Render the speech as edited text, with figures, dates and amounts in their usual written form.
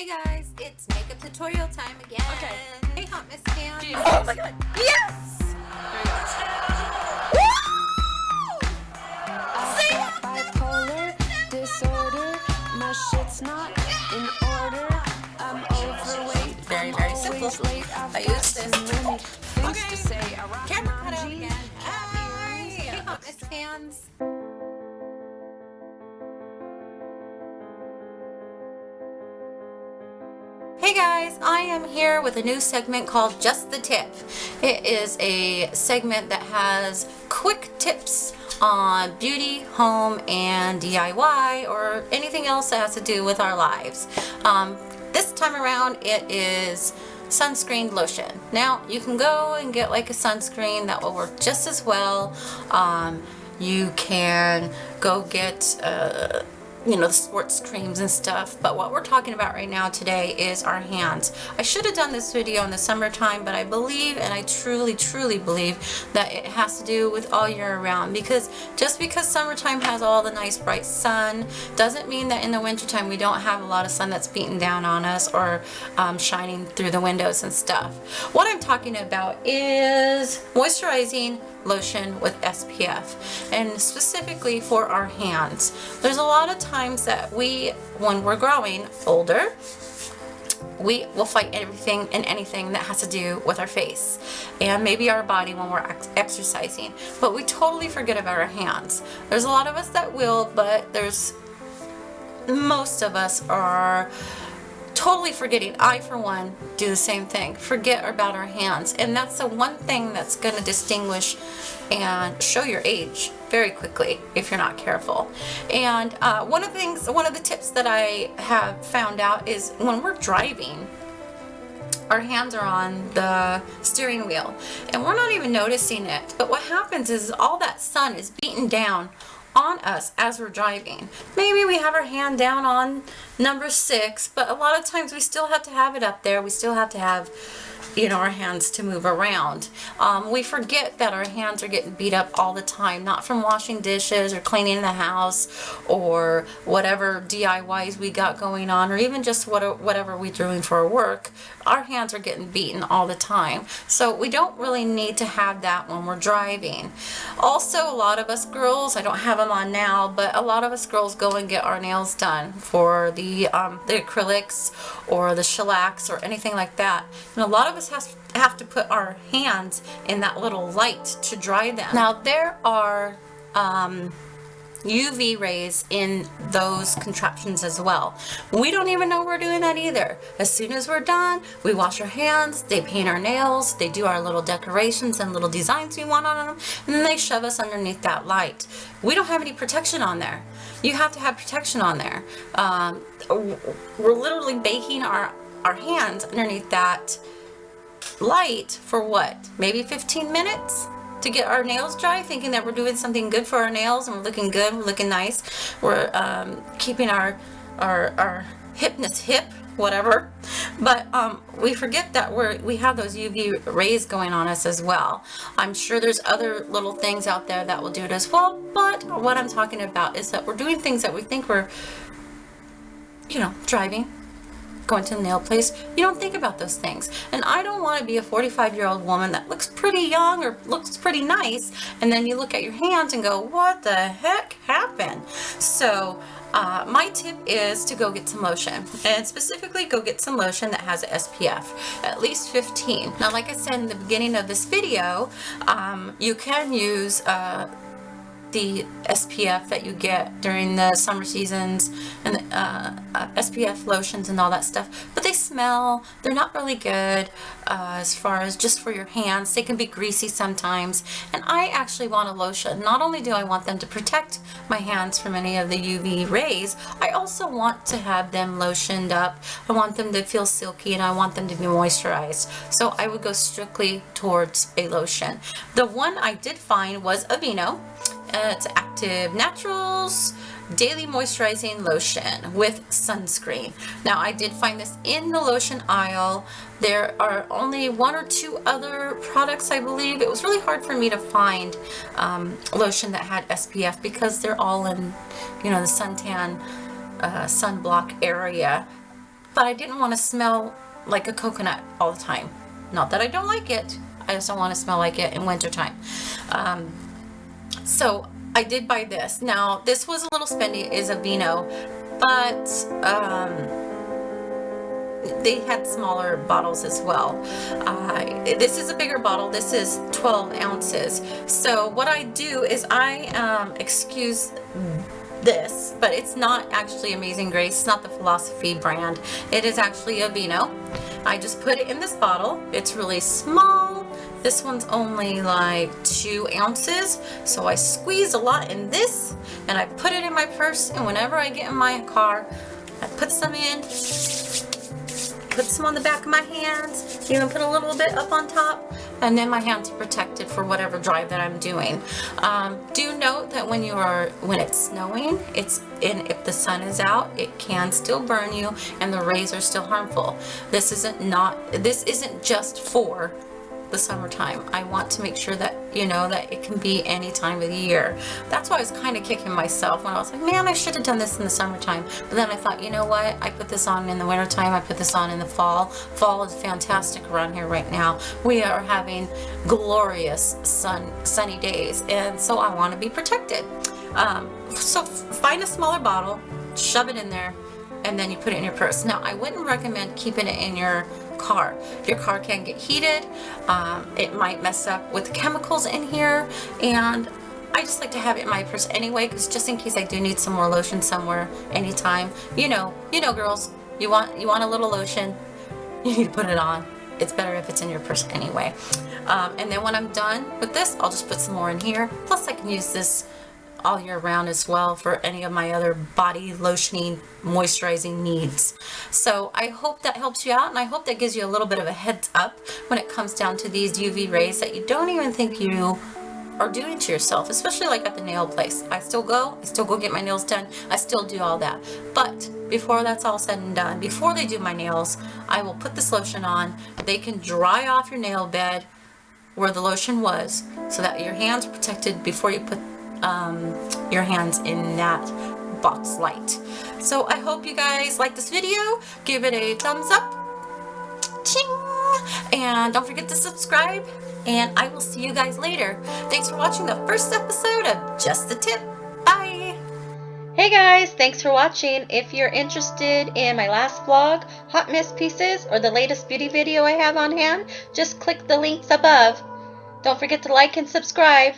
Hey guys, it's makeup tutorial time again. Okay. Hey Hot Miss Cam. Oh my god. Yes! I've got bipolar disorder. My shit's not in order. I'm overweight. Very, very simple. I use this. Okay. Camera cut out again. Hey Hot Miss fans. Hey guys, I am here with a new segment called Just the Tip. It is a segment that has quick tips on beauty, home, and DIY, or anything else that has to do with our lives. This time around it is sunscreen lotion. Now you can go and get like a sunscreen that will work just as well. You can go get the sports creams and stuff, but what we're talking about right now today is our hands. I should have done this video in the summertime, but I believe, and I truly believe, that it has to do with all year round, because just because summertime has all the nice bright sun doesn't mean that in the wintertime we don't have a lot of sun that's beating down on us or shining through the windows and stuff. What I'm talking about is moisturizing lotion with SPF, and specifically for our hands. There's a lot of times that when we're growing older, we will fight everything and anything that has to do with our face and maybe our body when we're exercising, but we totally forget about our hands. There's a lot of us that will, but most of us are totally forgetting. I, for one, do the same thing. Forget about our hands. And that's the one thing that's going to distinguish and show your age very quickly if you're not careful. And one of the tips that I have found out is when we're driving, our hands are on the steering wheel and we're not even noticing it. But what happens is all that sun is beating down on us as we're driving. Maybe we have our hand down on number 6, but a lot of times we still have to have it up there. We still have to have, our hands to move around. We forget that our hands are getting beat up all the time, not from washing dishes or cleaning the house or whatever DIYs we got going on, or even just whatever we're doing for work. Our hands are getting beaten all the time. So we don't really need to have that when we're driving. Also, a lot of us girls, I don't have them on now, but a lot of us girls go and get our nails done for the acrylics or the shellacs or anything like that. And a lot of us have to put our hands in that little light to dry them. Now there are UV rays in those contraptions as well. We don't even know we're doing that either. As soon as we're done, we wash our hands, they paint our nails, they do our little decorations and little designs we want on them, and then they shove us underneath that light. We don't have any protection on there. You have to have protection on there. We're literally baking our hands underneath that light for what? Maybe 15 minutes? To get our nails dry, thinking that we're doing something good for our nails and we're looking good, we're looking nice, we're keeping our hipness hip, whatever. But we forget that we have those UV rays going on us as well. I'm sure there's other little things out there that will do it as well, but what I'm talking about is that we're doing things that we think we're, driving, going to the nail place. You don't think about those things. And I don't want to be a 45-year-old woman that looks pretty young or looks pretty nice, and then you look at your hands and go, what the heck happened? So my tip is to go get some lotion, and specifically go get some lotion that has a SPF, at least 15. Now, like I said in the beginning of this video, you can use the SPF that you get during the summer seasons and SPF lotions and all that stuff, but they smell, they're not really good as far as just for your hands. They can be greasy sometimes, and I actually want a lotion. Not only do I want them to protect my hands from any of the UV rays, I also want to have them lotioned up. I want them to feel silky and I want them to be moisturized, so I would go strictly towards a lotion. The one I did find was Aveeno. It's Active Naturals Daily Moisturizing Lotion with Sunscreen. Now, I did find this in the lotion aisle. There are only 1 or 2 other products, I believe. It was really hard for me to find lotion that had SPF because they're all in, the suntan, sunblock area. but I didn't want to smell like a coconut all the time. Not that I don't like it, I just don't want to smell like it in wintertime. So I did buy this. Now this was a little spendy, is a Vino, but they had smaller bottles as well. This is a bigger bottle. This is 12 ounces. So what I do is I excuse this, but it's not actually Amazing Grace. It's not the Philosophy brand. It is actually a Vino. I just put it in this bottle. It's really small. This one's only like 2 ounces. So I squeeze a lot in this and I put it in my purse, and whenever I get in my car, I put some in, put some on the back of my hands, even put a little bit up on top, and then my hands are protected for whatever drive that I'm doing. Do note that when it's snowing, if the sun is out, it can still burn you, and the rays are still harmful. This isn't just for the summertime. I want to make sure that you know that it can be any time of the year. That's why I was kind of kicking myself when I was like, man, I should have done this in the summertime. But then I thought, you know what? I put this on in the wintertime. I put this on in the fall. Fall is fantastic around here right now. We are having glorious sunny days, and so I want to be protected. So find a smaller bottle, shove it in there, and then you put it in your purse. Now, I wouldn't recommend keeping it in your car. Your car can get heated. It might mess up with the chemicals in here, and I just like to have it in my purse anyway, because just in case I do need some more lotion somewhere anytime. You know girls, you want a little lotion, you need to put it on. It's better if it's in your purse anyway. And then when I'm done with this, I'll just put some more in here. Plus I can use this all year round as well for any of my other body lotioning, moisturizing needs. So I hope that helps you out, and I hope that gives you a little bit of a heads up when it comes down to these UV rays that you don't even think you are doing to yourself, especially like at the nail place. I still go get my nails done. I still do all that. But before that's all said and done, before they do my nails, I will put this lotion on. They can dry off your nail bed where the lotion was, so that your hands are protected before you put your hands in that box light. So I hope you guys like this video. Give it a thumbs up. Ching! And don't forget to subscribe. And I will see you guys later. Thanks for watching the first episode of Just the Tip. Bye! Hey guys, thanks for watching. If you're interested in my last vlog, Hot Mess Pieces, or the latest beauty video I have on hand, just click the links above. Don't forget to like and subscribe.